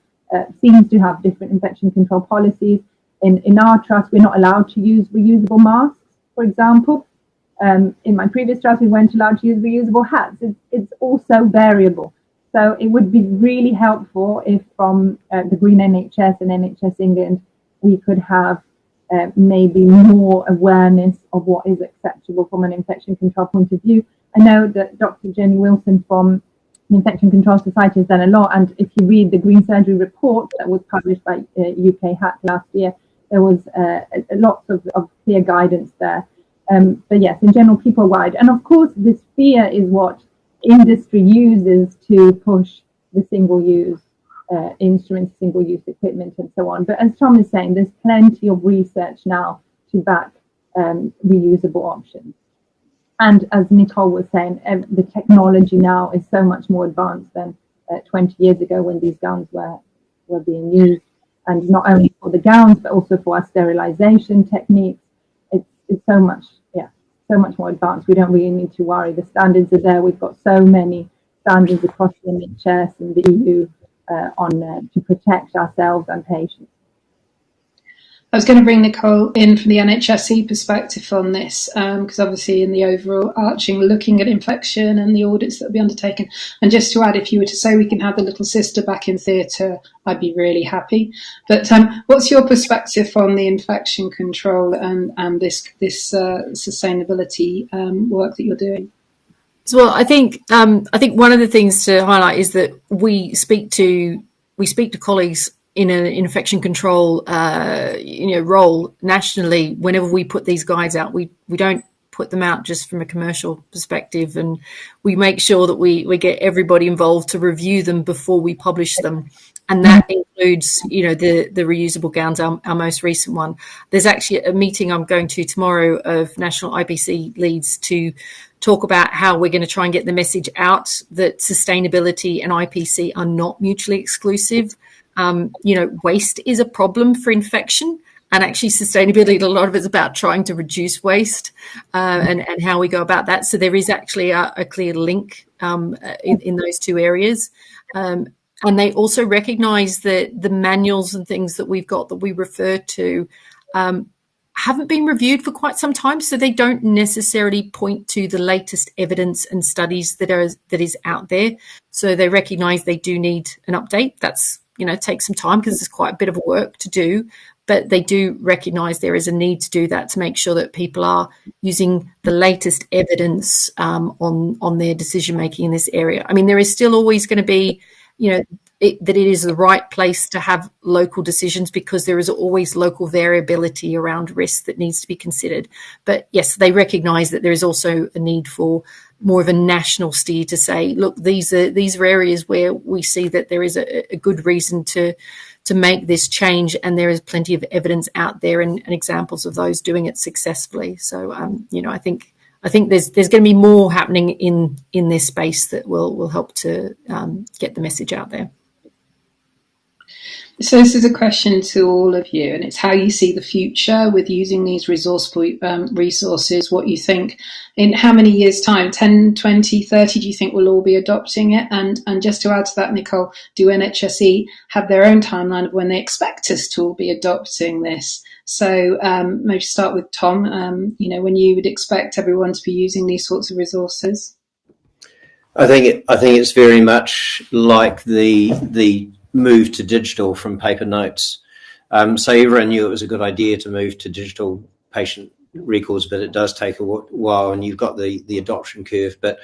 seems to have different infection control policies. In our trust, we're not allowed to use reusable masks, for example. In my previous trust, we weren't allowed to use reusable hats. It's also variable. So it would be really helpful if from the Green NHS and NHS England, we could have maybe more awareness of what is acceptable from an infection control point of view. I know that Dr. Jenny Wilson from the Infection Control Society has done a lot, and if you read the Green Surgery report that was published by UK HAC last year, there was lots of clear guidance there. But yes, in general, people are worried. And of course, this fear is what industry uses to push the single-use instruments, single-use equipment, and so on. But as Tom is saying, there's plenty of research now to back reusable options. And as Nicole was saying, the technology now is so much more advanced than 20 years ago when these gowns were being used. And not only for the gowns, but also for our sterilization techniques. It's so much more advanced. We don't really need to worry. The standards are there. We've got so many standards across the NHS and the EU to protect ourselves and patients. I was going to bring Nicole in from the NHSE perspective on this, because obviously in the overall arching, looking at infection and the audits that will be undertaken. And just to add, if you were to say we can have the little sister back in theatre, I'd be really happy. But what's your perspective on the infection control and this sustainability work that you're doing? Well, I think one of the things to highlight is that we speak to colleagues in an infection control role nationally. Whenever we put these guides out, we don't put them out just from a commercial perspective, and we make sure that we get everybody involved to review them before we publish them. And that includes, the reusable gowns, our most recent one. There's actually a meeting I'm going to tomorrow of national IPC leads to talk about how we're going to try and get the message out that sustainability and IPC are not mutually exclusive. Waste is a problem for infection. And actually, sustainability, a lot of it's about trying to reduce waste and how we go about that. So there is actually a clear link in those two areas. And they also recognise that the manuals and things that we've got that we refer to haven't been reviewed for quite some time, so they don't necessarily point to the latest evidence and studies that is out there. So they recognise they do need an update. That's take some time because there's quite a bit of work to do, but they do recognise there is a need to do that to make sure that people are using the latest evidence on their decision making in this area. I mean, there is still always going to be that it is the right place to have local decisions because there is always local variability around risk that needs to be considered. But yes, they recognise that there is also a need for more of a national steer to say, look, these are areas where we see that there is a good reason to make this change, and there is plenty of evidence out there and examples of those doing it successfully. So, I think there's going to be more happening in this space that will help to get the message out there. So this is a question to all of you, and it's how you see the future with using these resourceful resources, what you think in how many years' time, 10, 20, 30, do you think we'll all be adopting it? And just to add to that, Nicole, do NHSE have their own timeline of when they expect us to all be adopting this? So maybe start with Tom, when you would expect everyone to be using these sorts of resources. I think it's very much like the move to digital from paper notes. So everyone knew it was a good idea to move to digital patient records, but it does take a while, and you've got the adoption curve. But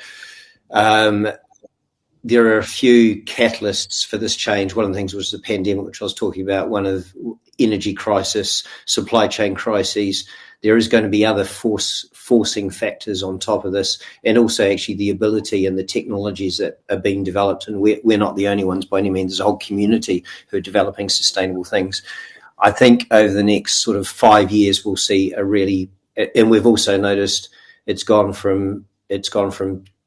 there are a few catalysts for this change. One of the things was the pandemic, which I was talking about, one of energy crisis, supply chain crises. There is going to be other forcing factors on top of this, and also actually the ability and the technologies that are being developed. And we're not the only ones by any means. There's a whole community who are developing sustainable things. I think over the next sort of 5 years, we'll see and we've also noticed it's gone from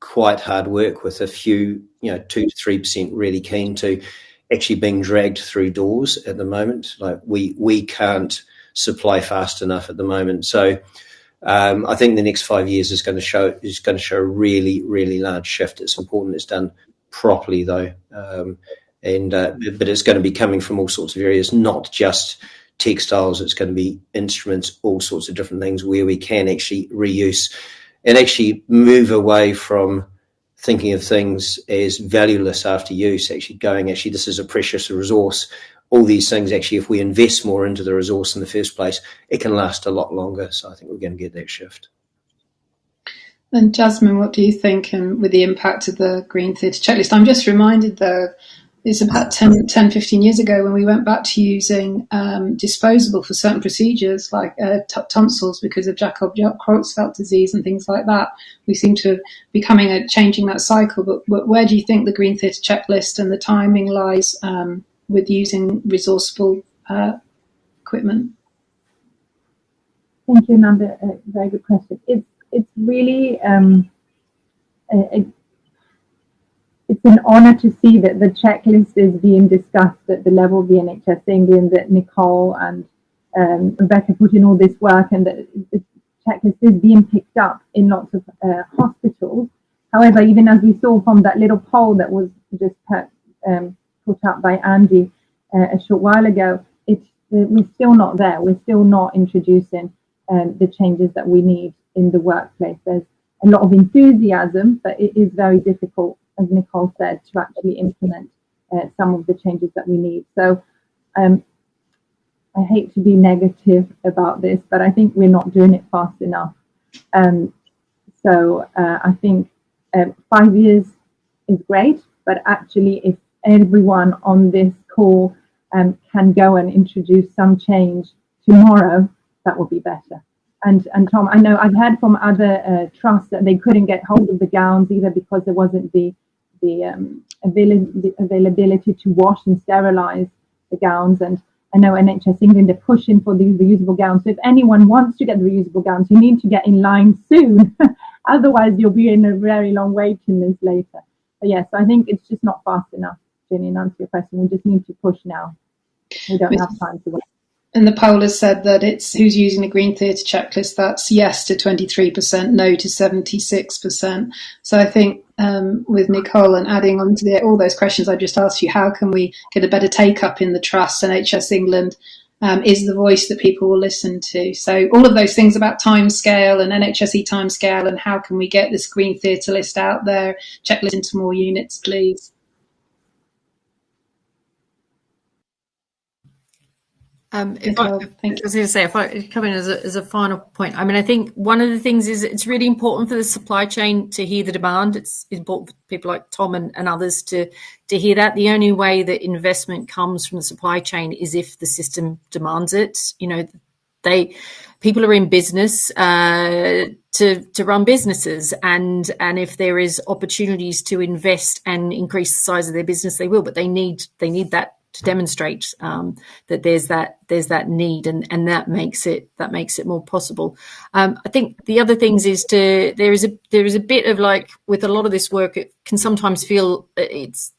quite hard work with a few, 2 to 3% really keen to actually being dragged through doors at the moment. Like we can't supply fast enough at the moment. So I think the next 5 years is going to show a really, really large shift. It's important it's done properly though. But it's going to be coming from all sorts of areas, not just textiles. It's going to be instruments, all sorts of different things where we can actually reuse and actually move away from thinking of things as valueless after use, actually this is a precious resource. All these things, actually, if we invest more into the resource in the first place, it can last a lot longer. So I think we're going to get that shift. And Jasmine, what do you think with the impact of the Green Theatre checklist? I'm just reminded, though, it's about 10, 15 years ago when we went back to using disposable for certain procedures like tonsils because of Jakob-Creutzfeldt disease and things like that. We seem to be changing that cycle. But where do you think the Green Theatre checklist and the timing lies with using resourceful equipment? Thank you, Nanda. A very good question. It's really it's an honour to see that the checklist is being discussed at the level of the NHS England, that Nicole and Rebecca put in all this work, and that the checklist is being picked up in lots of hospitals. However, even as we saw from that little poll that was just put up by Andy a short while ago, we're still not there. We're still not introducing the changes that we need in the workplace. There's a lot of enthusiasm, but it is very difficult, as Nicole said, to actually implement some of the changes that we need. So I hate to be negative about this, but I think we're not doing it fast enough. So I think 5 years is great, but actually if everyone on this call can go and introduce some change tomorrow, that would be better. And Tom, I know I've heard from other trusts that they couldn't get hold of the gowns either because there wasn't the the availability to wash and sterilize the gowns. And I know NHS England are pushing for these reusable gowns. So if anyone wants to get the reusable gowns, you need to get in line soon. Otherwise, you'll be in a very long waiting list later. But yes, I think it's just not fast enough, Jenny, and answer your question. We just need to push now. We don't have time to wait. And the poll has said that it's who's using the Green Theatre checklist. That's yes to 23%, no to 76%. So I think with Nicole and adding on to all those questions I just asked you, how can we get a better take up in the trust? NHS England is the voice that people will listen to. So all of those things about timescale and NHSE timescale, and how can we get this Green Theatre list out there, checklist into more units, please. I was going to say, if I come in as a final point, I mean, I think one of the things is it's really important for the supply chain to hear the demand. It's important for people like Tom and others to hear that. The only way that investment comes from the supply chain is if the system demands it. You know, people are in business to run businesses, and if there is opportunities to invest and increase the size of their business, they will. But they need that to demonstrate that there's that need, and that makes it more possible. I think the other things is there is a bit of, like, with a lot of this work, it can sometimes feel it's,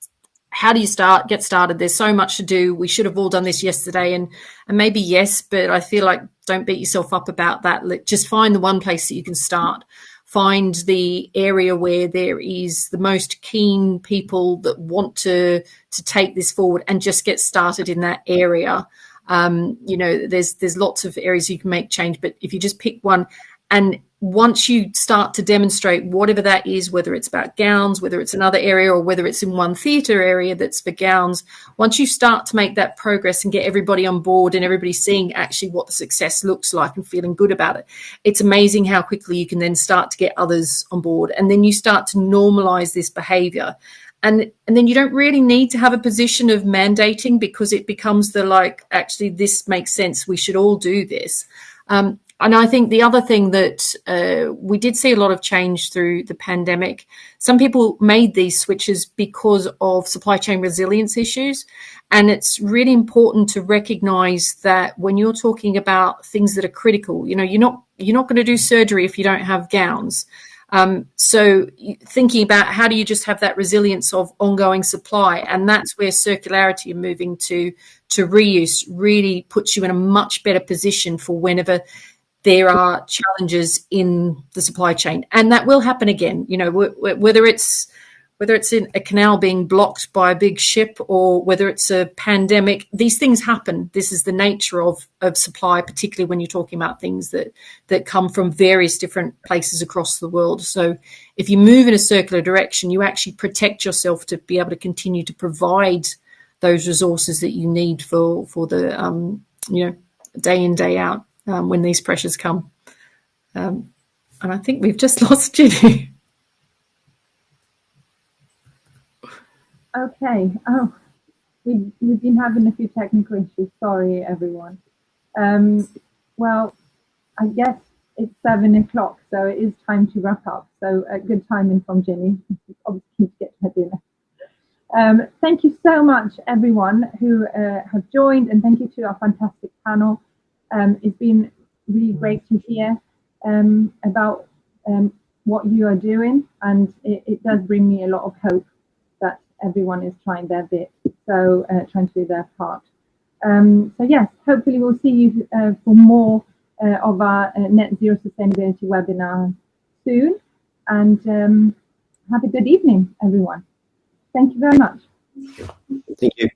how do you get started? There's so much to do. We should have all done this yesterday, and maybe yes, but I feel like don't beat yourself up about that. Just find the one place that you can start. Find the area where there is the most keen people that want to take this forward, and just get started in that area. You know, there's lots of areas you can make change, but if you just pick one, and once you start to demonstrate whatever that is, whether it's about gowns, whether it's another area, or whether it's in one theatre area that's for gowns, once you start to make that progress and get everybody on board and everybody seeing actually what the success looks like and feeling good about it, it's amazing how quickly you can then start to get others on board. And then you start to normalise this behaviour. And then you don't really need to have a position of mandating, because it becomes actually, this makes sense, we should all do this. And I think the other thing that we did see a lot of change through the pandemic. Some people made these switches because of supply chain resilience issues. And it's really important to recognise that when you're talking about things that are critical, you know, you're not going to do surgery if you don't have gowns. So thinking about how do you just have that resilience of ongoing supply, and that's where circularity and moving to reuse really puts you in a much better position for whenever there are challenges in the supply chain. And that will happen again, you know, whether it's in a canal being blocked by a big ship, or whether it's a pandemic, these things happen. This is the nature of supply, particularly when you're talking about things that come from various different places across the world. So if you move in a circular direction, you actually protect yourself to be able to continue to provide those resources that you need for the, you know, day in, day out, when these pressures come. And I think we've just lost Ginny. Okay. Oh, we've been having a few technical issues. Sorry, everyone. Well, I guess it's 7 o'clock, so it is time to wrap up. So good timing from Ginny. Obviously, need to get to her dinner. Thank you so much, everyone who have joined, and thank you to our fantastic panel. It's been really great to hear about what you are doing, and it does bring me a lot of hope that everyone is trying their bit, so trying to do their part. So yes, hopefully we'll see you for more of our Net Zero Sustainability webinar soon, and have a good evening, everyone. Thank you very much. Thank you.